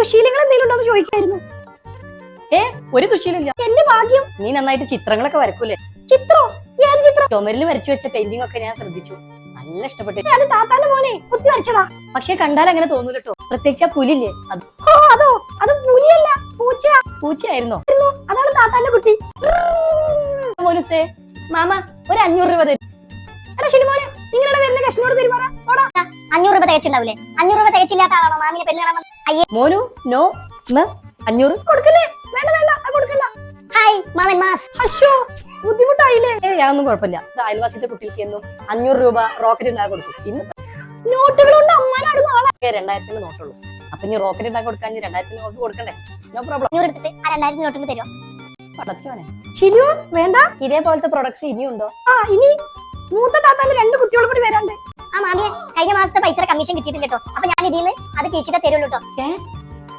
ദുശീലങ്ങൾ എന്തെങ്കിലും ഉണ്ടോ എന്ന് ചോദിക്കായിരുന്നു. ഒരു ദുശീലില്ല. എന്റെ ഭാഗ്യം. നീ നന്നായിട്ട് ചിത്രങ്ങളൊക്കെ വരക്കൂലേ? ചിത്രോ? ഏത് ചിത്രം? ചുമരിൽ വരച്ചു വെച്ച പെയിന്റിംഗ് ഒക്കെ ഞാൻ ശ്രദ്ധിച്ചു. നല്ല ഇഷ്ടപ്പെട്ടു. അത് താത്താന്റെ മോനെ കുത്തി വരച്ചതാ. പക്ഷെ കണ്ടാൽ അങ്ങനെ തോന്നൂല കേട്ടോ. പ്രത്യേകിച്ച് ആ പുലില്ലേ, അത് അതോ? അത് പുലിയല്ല, പൂച്ച. പൂച്ചയായിരുന്നോ? അതാണ് താത്താന്റെ കുട്ടി. മോനുസേ, മാമ ഒരു 500 രൂപ തരും. എടാ ശരിമോനെ, നിങ്ങളുടെ വരുന്ന കഷ്ണോട് പെരുമാറാ. 500 രൂപ തികച്ചുണ്ടാവൂലേ? 500 രൂപ തികച്ചില്ലാത്ത ആളാണോ മാമിനെ പെണ്ണ് കാണാൻ? അയ്യേ മോനു, നോ 500 കൊടുക്കല്ലേ? വേണ്ട വേണ്ട, അത് കൊടുക്കല്ല. ഹായ് മാമൻ മാസ്. അശ്ശോ, ബുദ്ധിമുട്ടായില്ലേ? അതൊന്നും കുഴപ്പമില്ല. ഇത് അയൽവാസിന്റെ കുട്ടിക്ക് എന്നും 500 രൂപ റോക്കറ്റ് ഉണ്ടാക്കി കൊടുക്കും. ഇന്ന് നോട്ടുകളുണ്ട് അമ്മാനാണ് നാളെ. 2000 നോട്ടുള്ളൂ. അപ്പൊ നീ റോക്കറ്റ് ഉണ്ടാക്കി കൊടുക്കാൻ 2000 നോട്ട് കൊടുക്കണ്ടേ? No problem. 500 എടുത്തിട്ട് ആ 2000 നോട്ടും തരുമോ? പടച്ചോനെ, ശരിയോ? വേണ്ട. ഇതേപോലത്തെ പ്രൊഡക്ട്സ് ഇനിയുണ്ടോ? ഇനി മൂത്ത താത്താന്റെ 2 കുട്ടികളും കൂടി വരാണ്ട്. ആ മാമിയെ കഴിഞ്ഞ മാസത്തെ പൈസയുടെ കമ്മീഷൻ കിട്ടിയിട്ടില്ല കേട്ടോ. അപ്പൊ ഞാൻ ഇതിന്ന് അത് കിഴിച്ചിട്ടേ തരുള്ളൂ കേട്ടോ.